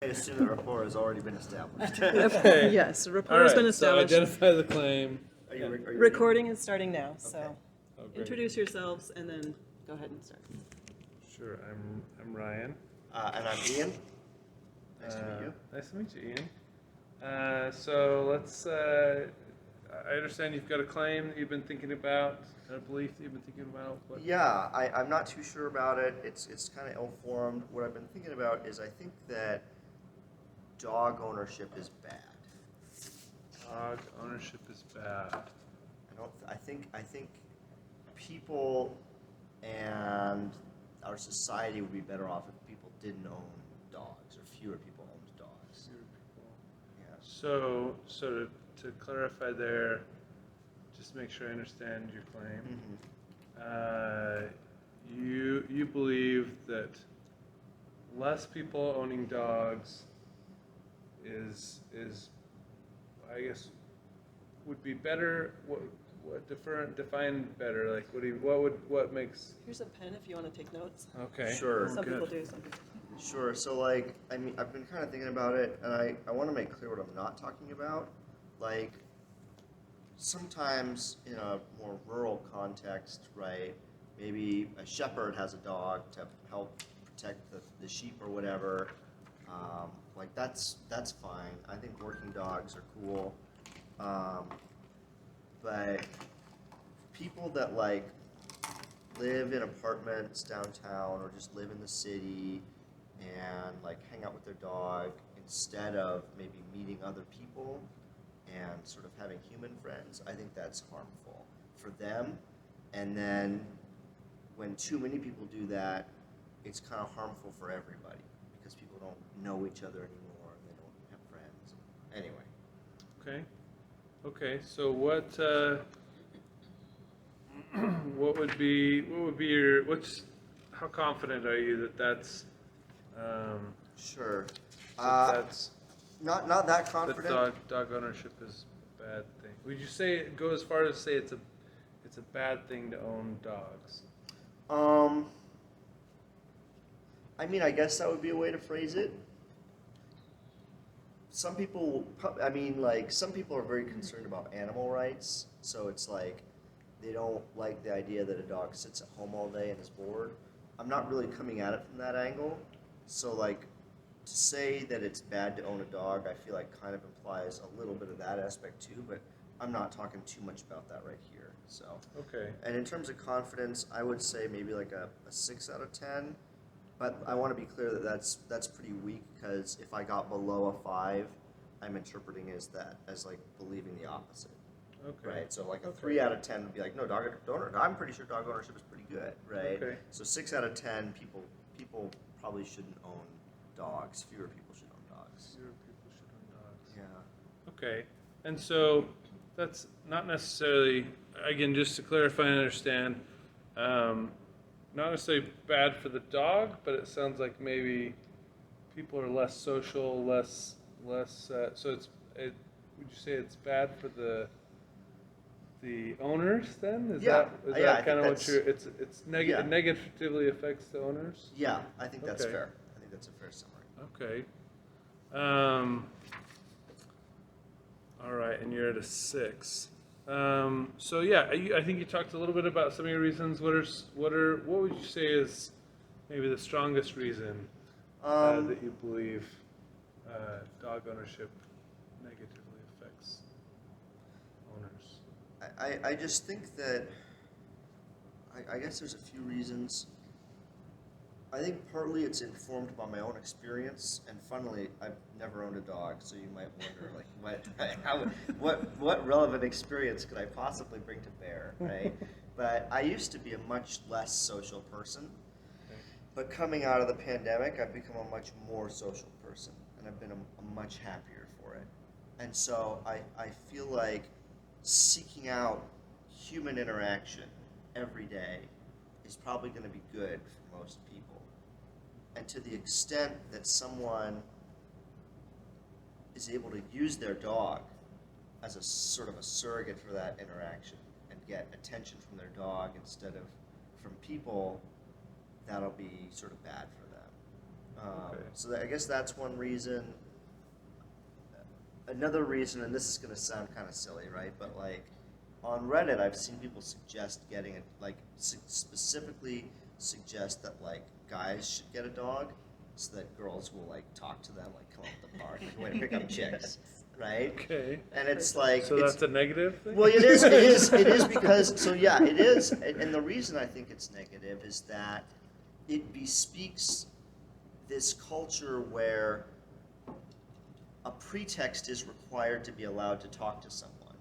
I assume the rapport has already been established. Okay. Yes, rapport All has right, been established. So identify the claim. Are you Recording is starting now, so Okay. Oh, great. introduce yourselves and then go ahead and start. Sure, I'm Ryan. And I'm Ian. Nice to meet you. Nice to meet you, Ian. So let's. I understand you've got a claim that you've been thinking about, a belief that you've been thinking about. What? Yeah, I'm not too sure about it. It's kind of ill-formed. What I've been thinking about is I think that dog ownership is bad. Dog ownership is bad. I think people and our society would be better off if people didn't own dogs, or fewer people owned dogs. Fewer people. Yeah. So to clarify there, just to make sure I understand your claim. Mm-hmm. You believe that less people owning dogs is I guess would be better. What define better? Like what makes? Here's a pen if you want to take notes. Okay. Sure. Some Good. people do, some people don't. Sure. So, like, I mean, I've been kind of thinking about it, and I want to make clear what I'm not talking about. Like, sometimes in a more rural context, right, maybe a shepherd has a dog to help protect the sheep or whatever. Like, that's fine. I think working dogs are cool. But people that, like, live in apartments downtown or just live in the city and like hang out with their dog instead of maybe meeting other people and sort of having human friends, I think that's harmful for them. And then when too many people do that, it's kind of harmful for everybody because people don't know each other anymore and they don't have friends. Anyway. Okay. So what would be your how confident are you that that's Sure. that's Not that that confident. dog ownership is a bad thing? Would you go as far as say it's a bad thing to own dogs? I mean, I guess that would be a way to phrase it. Some people are very concerned about animal rights, so it's like they don't like the idea that a dog sits at home all day and is bored. I'm not really coming at it from that angle. So, like, to say that it's bad to own a dog, I feel like kind of implies a little bit of that aspect too, but I'm not talking too much about that right here. So, Okay. and in terms of confidence, I would say maybe like a 6 out of 10. But I want to be clear that that's pretty weak, because if I got below a 5, I'm interpreting as like believing the opposite. Okay. Right, so like a Okay. 3 out of 10 would be like, no, I'm pretty sure dog ownership is pretty good, right? Okay. So 6 out of 10, people probably shouldn't own dogs. Fewer people should own dogs. Fewer people should own dogs. Yeah. Okay. And so that's not necessarily, again, just to clarify and understand, not necessarily bad for the dog, but it sounds like maybe people are less social, less. So would you say it's bad for the owners then? Is Yeah. that Yeah, I kind of think what you're? It yeah. negatively affects the owners. Yeah, I think that's Okay. fair. I think that's a fair summary. Okay. All right, and you're at a 6. So yeah, I think you talked a little bit about some of your reasons. What would you say is maybe the strongest reason that you believe dog ownership negatively affects owners? I just think that I guess there's a few reasons. I think partly it's informed by my own experience, and funnily, I've never owned a dog, so you might wonder, like, what relevant experience could I possibly bring to bear, right? But I used to be a much less social person, but coming out of the pandemic, I've become a much more social person, and I've been a much happier for it. And so I feel like seeking out human interaction every day is probably going to be good for most people. And to the extent that someone is able to use their dog as a sort of a surrogate for that interaction and get attention from their dog instead of from people, that'll be sort of bad for them. Okay. So I guess that's one reason. Another reason, and this is going to sound kind of silly, right? But like on Reddit, I've seen people suggest getting it, like specifically suggest that like guys should get a dog, so that girls will like talk to them, like come up to the park, like a way to pick up chicks, right? Okay. And it's like So that's a negative thing? well, it is because so yeah, it is, and the reason I think it's negative is that it bespeaks this culture where a pretext is required to be allowed to talk to someone,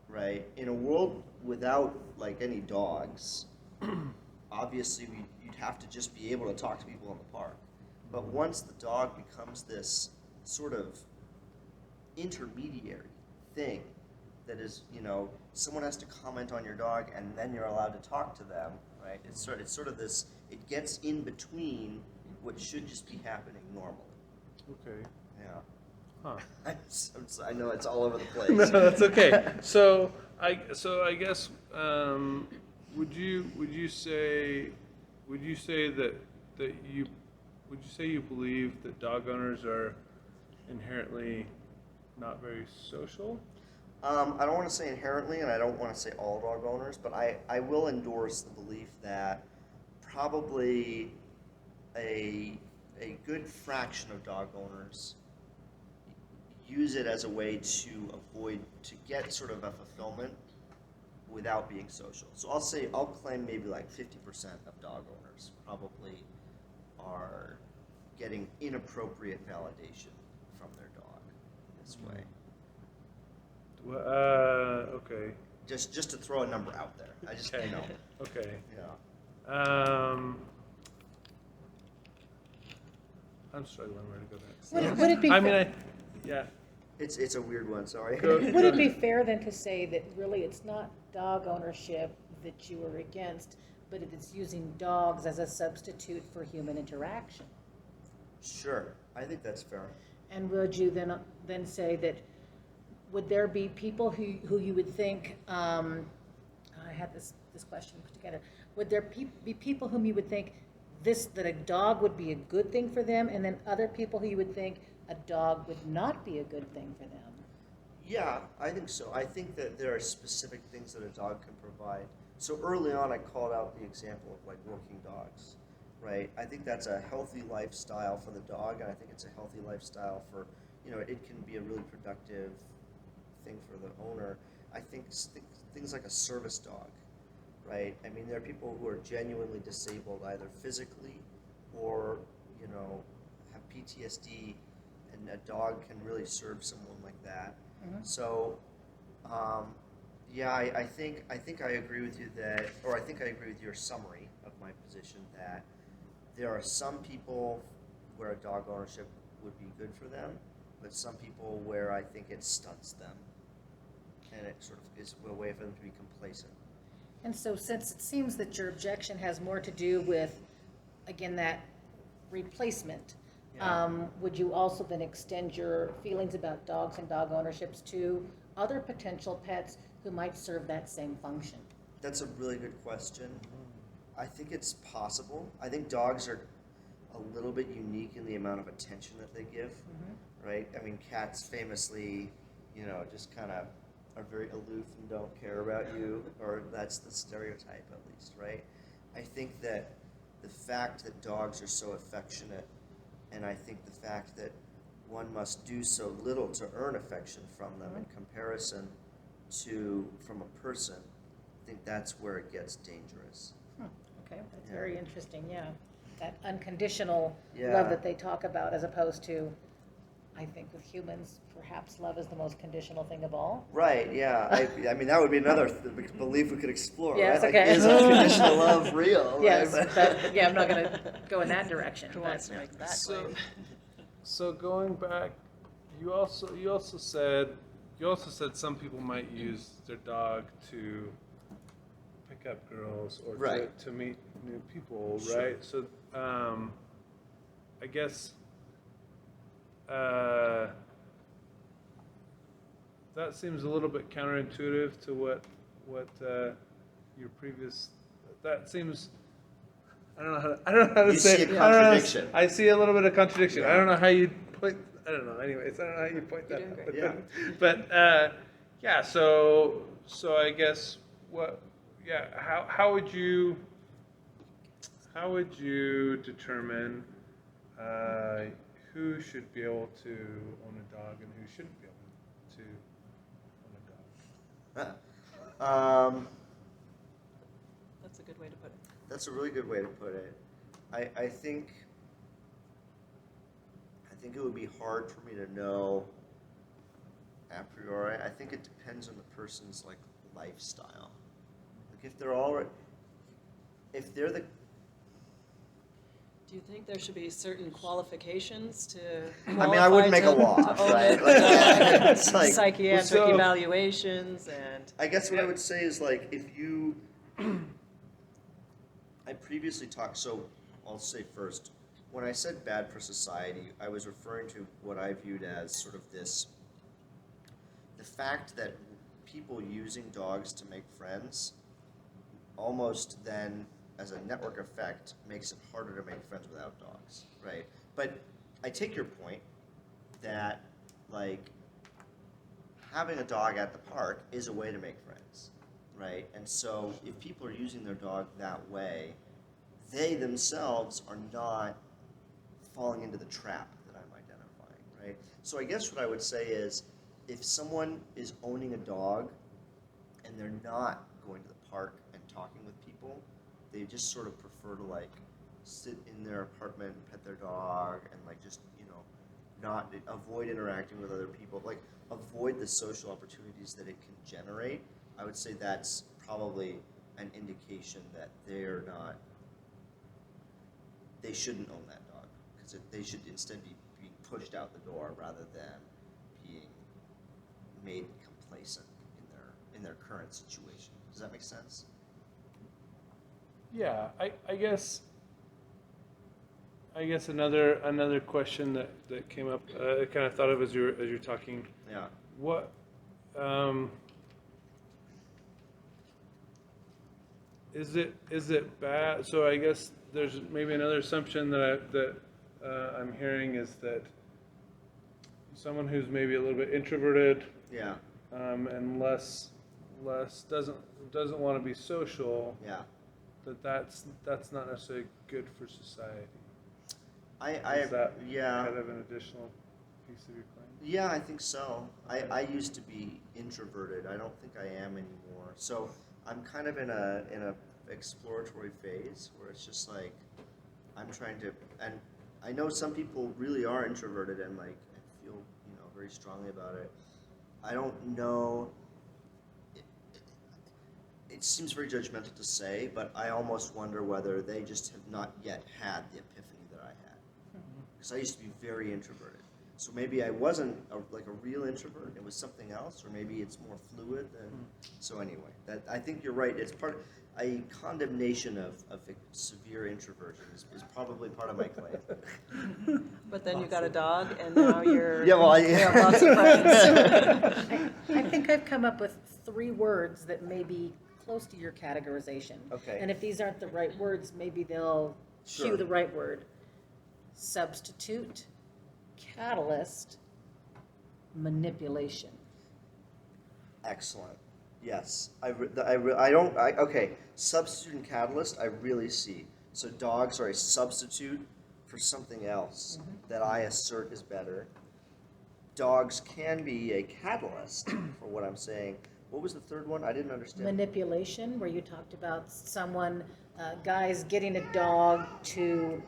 right? In a world without like any dogs, obviously you'd have to just be able to talk to people in the park. But once the dog becomes this sort of intermediary thing that is, someone has to comment on your dog and then you're allowed to talk to them, right? It's sort of this, it gets in between what should just be happening normally. Okay. Yeah. Huh. I know it's all over the place. No, that's okay. So I guess would you say you believe that dog owners are inherently not very social? I don't want to say inherently, and I don't want to say all dog owners, but I will endorse the belief that probably a good fraction of dog owners use it as a way to get sort of a fulfillment without being social. So I'll claim maybe like 50% of dog owners probably are getting inappropriate validation from their dog in this way. Okay. Just to throw a number out there. I just, Okay. Yeah. I'm struggling where to go next. Would it be? Yeah. It's a weird one, sorry. Would it be fair then to say that really it's not dog ownership that you are against, but it is using dogs as a substitute for human interaction? Sure, I think that's fair. And would you then say that would there be people who you would think I had this question put together, would there be people whom you would think that a dog would be a good thing for them, and then other people who you would think a dog would not be a good thing for them? Yeah, I think so. I think that there are specific things that a dog can provide. So early on, I called out the example of like working dogs, right? I think that's a healthy lifestyle for the dog, and I think it's a healthy lifestyle for, it can be a really productive thing for the owner. I think things like a service dog, right? I mean, there are people who are genuinely disabled, either physically or, have PTSD, and a dog can really serve someone like that. Mm-hmm. So, yeah, I think I agree with you that, or I think I agree with your summary of my position that there are some people where a dog ownership would be good for them, but some people where I think it stunts them, and it sort of is a way for them to be complacent. And so since it seems that your objection has more to do with, again, that replacement, Yeah. Would you also then extend your feelings about dogs and dog ownerships to other potential pets who might serve that same function? That's a really good question. I think it's possible. I think dogs are a little bit unique in the amount of attention that they give, right? I mean, cats famously, just kind of are very aloof and don't care about you, or that's the stereotype at least, right? I think that the fact that dogs are so affectionate, and I think the fact that one must do so little to earn affection from them in comparison to from a person, I think that's where it gets dangerous. Okay, that's Yeah. very interesting, yeah. That unconditional Yeah. love that they talk about, as opposed to, I think with humans, perhaps love is the most conditional thing of all. Right, yeah. I mean, that would be another belief we could explore, Yes, right? okay. Like, is unconditional love real? Yes, right? but, yeah, I'm not going to go in that direction. Who but- wants to make that claim? So going back, you also said some people might use their dog to pick up girls or Right. to meet new people, Sure. right? So I guess that seems a little bit counterintuitive to what your previous. That seems I don't know how to You say see it. a I don't know. contradiction. I see a little bit of contradiction. I Yeah. don't know how you point. I don't know. Anyways, I don't know how you point You're that doing out. great. But yeah. So I guess what? Yeah. How would you determine who should be able to own a dog and who shouldn't be able to own a dog? That's a good way to put it. That's a really good way to put it. I think it would be hard for me to know a priori. I think it depends on the person's like lifestyle. Like if they're the Do you think there should be certain qualifications to I mean, I wouldn't make a law, to own right? it? Like, it's like, Psychiatric so- evaluations and I guess what I would say is like if you, I previously talked, so I'll say first, when I said bad for society, I was referring to what I viewed as sort of the fact that people using dogs to make friends almost then, as a network effect, makes it harder to make friends without dogs, right? But I take your point that, like, having a dog at the park is a way to make friends, right? And so if people are using their dog that way, they themselves are not falling into the trap that I'm identifying, right? So I guess what I would say is, if someone is owning a dog and they're not going to the park and talking with people, they just sort of prefer to like sit in their apartment and pet their dog and like just, not avoid interacting with other people, like avoid the social opportunities that it can generate, I would say that's probably an indication that they shouldn't own that dog, because they should instead be being pushed out the door rather than being made complacent in their current situation. Does that make sense? Yeah, I guess another question that came up, I kind of thought of as you're talking. Yeah. What is it bad? So I guess there's maybe another assumption that I'm hearing is that someone who's maybe a little bit introverted, Yeah. and less doesn't want to be social. Yeah. That's not necessarily good for society. Is that yeah. kind of an additional piece of your claim? Yeah, I think so. I used to be introverted. I don't think I am anymore. So I'm kind of in a exploratory phase where it's just like I'm trying to, and I know some people really are introverted and like feel very strongly about it. I don't know. It seems very judgmental to say, but I almost wonder whether they just have not yet had the epiphany that I had. Because I used to be very introverted. So maybe I wasn't a real introvert. It was something else, or maybe it's more fluid. So anyway, I think you're right. It's a condemnation of severe introversion is probably part of my claim. but then you got a dog and now you're Yeah, well, you have lots of friends. I think I've come up with 3 words that may be close to your categorization. Okay. And if these aren't the right words, maybe they'll Sure. cue the right word. Substitute, catalyst, manipulation. Excellent. Yes. Okay. Substitute and catalyst, I really see. So dogs are a substitute for something else that I assert is better. Dogs can be a catalyst for what I'm saying. What was the third one? I didn't understand. Manipulation, where you talked about someone, guys getting a dog to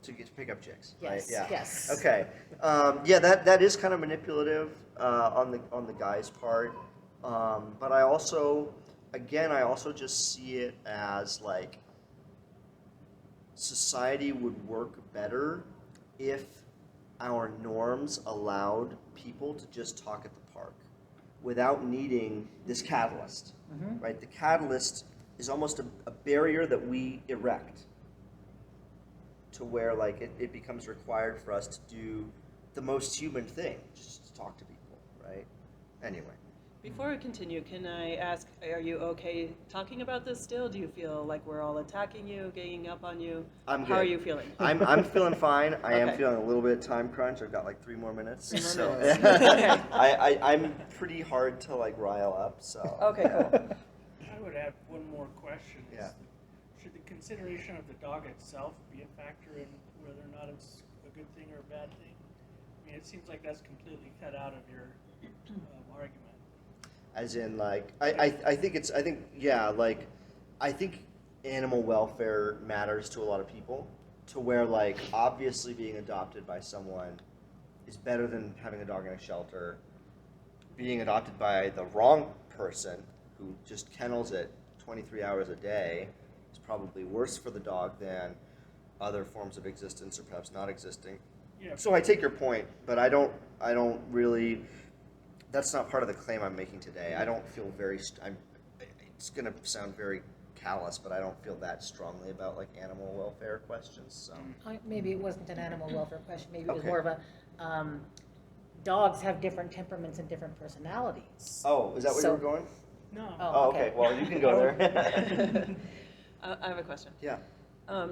To pick up chicks, Yes, right? Yeah. yes. Okay. Yeah, that is kind of manipulative on the guy's part. But I also just see it as like society would work better if our norms allowed people to just talk at the park without needing this catalyst, right? The catalyst is almost a barrier that we erect to where like it becomes required for us to do the most human thing, just to talk to people, right? Anyway, Before we continue, can I ask, are you okay talking about this still? Do you feel like we're all attacking you, ganging up on you? I'm How are good. you feeling? I'm feeling fine. I am Okay. feeling a little bit time crunch. I've got like 3 more minutes. 3 more So minutes. Okay. I'm pretty hard to like rile up. So Okay, cool. I would add one more question. Yeah. Should the consideration of the dog itself be a factor in whether or not it's a good thing or a bad thing? I mean, it seems like that's completely cut out of your argument. As in, like, I think I think animal welfare matters to a lot of people, to where, like, obviously being adopted by someone is better than having a dog in a shelter. Being adopted by the wrong person who just kennels it 23 hours a day is probably worse for the dog than other forms of existence or perhaps not existing. Yeah. So I take your point, but I don't really. That's not part of the claim I'm making today. I don't feel very. It's going to sound very callous, but I don't feel that strongly about like animal welfare questions. So Maybe it wasn't an animal welfare question. Maybe it was Okay. more of a, dogs have different temperaments and different personalities. oh, is that where So- you were going? No. Oh, okay. Well, you can go there. I have a question. Yeah.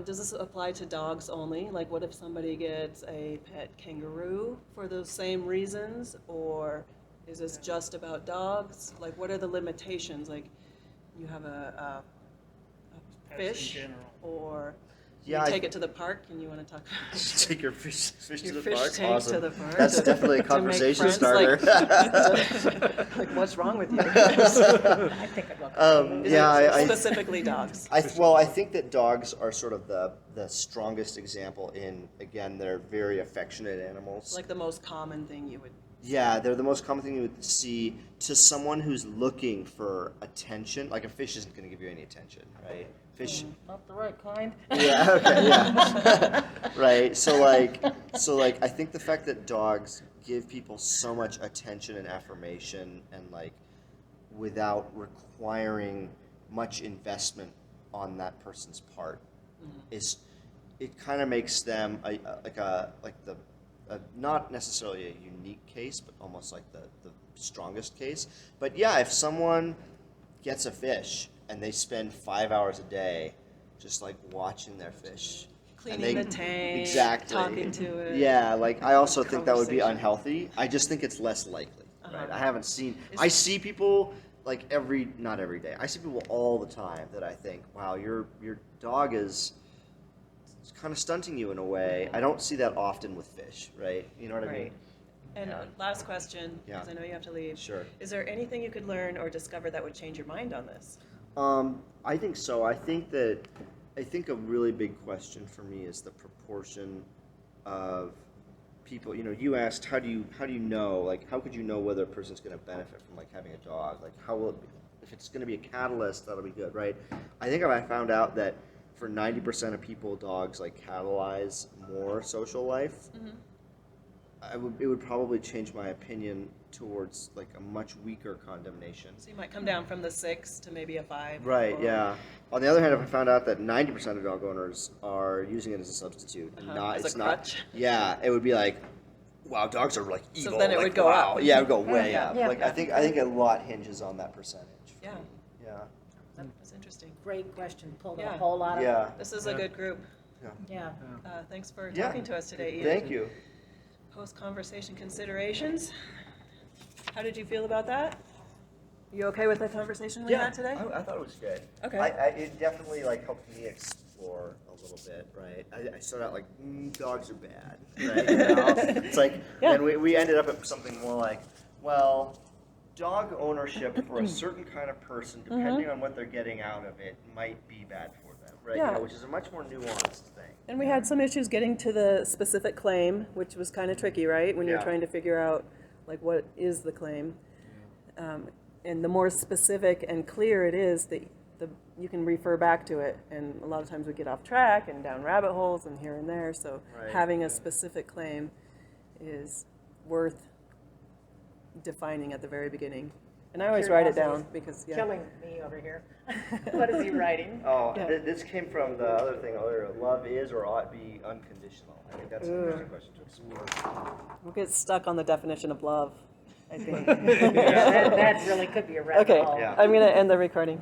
Does this apply to dogs only? Like, what if somebody gets a pet kangaroo for those same reasons? Or is this just about dogs? Like, what are the limitations? Like, you have a Pets in fish, general. or Yeah, you take it to the park and you want to talk Take your fish your to the fish park. tank Awesome. to the park. That's to- definitely a to make conversation friends? starter. Like, what's wrong with you? I think I'd welcome Is Yeah, it I- specifically dogs? I think that dogs are sort of the strongest example in, again, they're very affectionate animals. Like the most common thing you would. Yeah, they're the most common thing you would see to someone who's looking for attention. Like a fish isn't going to give you any attention, right? Fish. Not the right kind. Yeah. Okay. Yeah. Right. So like, I think the fact that dogs give people so much attention and affirmation, and like, without requiring much investment on that person's part, is it kind of makes them not necessarily a unique case, but almost like the strongest case. But yeah, if someone gets a fish and they spend 5 hours a day just like watching their fish, Cleaning the tank, exactly talking to it. Yeah, like I also think that would be Conversation. unhealthy. I just think it's less likely. Right? Uh-huh. I haven't seen. Is- I see people like not every day. I see people all the time that I think, wow, your dog is kind of stunting you in a way. I don't see that often with fish, right? You know what I mean? Right. And last question, Yeah. because I know you have to leave. Sure. Is there anything you could learn or discover that would change your mind on this? I think so. I think a really big question for me is the proportion of people. You know, you asked how do you know, like, how could you know whether a person's going to benefit from like having a dog? Like, how will it be, if it's going to be a catalyst, that'll be good, right? I think I found out that for 90% of people, dogs like catalyze more social life. It would probably change my opinion towards like a much weaker condemnation. So you might come down from the 6 to maybe a 5. Right, or- yeah. On the other hand, if I found out that 90% of dog owners are using it as a substitute and not, as a it's not, crutch. yeah, it would be like, wow, dogs are like evil. then it like, would go wow. up. Yeah, it would go way Yeah. up. Yeah. Like I think a lot hinges on that percentage. for Yeah. me. Yeah. That's interesting. Great question. Pulled a Yeah. whole lot of. Yeah. This is a Yeah. good group. Yeah. Thanks for Yeah. talking to us today, Ian. Thank you. Post-conversation considerations. How did you feel about that? You okay with the conversation we had today? I thought it was good. Okay. It definitely like helped me explore a little bit, right? I started out like, dogs are bad, right? You know? It's like, Yeah. and we ended up at something more like, well, dog ownership for a certain kind of person, depending on what they're getting out of it, might be bad for them, right? Yeah. You know, which is a much more nuanced thing. And we had some issues getting to the specific claim, which was kind of tricky, right? When you're Yeah. trying to figure out, like, what is the claim. And the more specific and clear it is, you can refer back to it. And a lot of times we get off track and down rabbit holes and here and there. So Right. having a specific claim is worth defining at the very beginning. And I always write it down because, yeah. Killing me over here. What is he writing? Oh, Yeah. this came from the other thing earlier. Love is or ought be unconditional. I think that's an interesting question to explore. We'll get stuck on the definition of love. I think. That really could be a rabbit Okay, hole. Yeah. I'm gonna end the recording.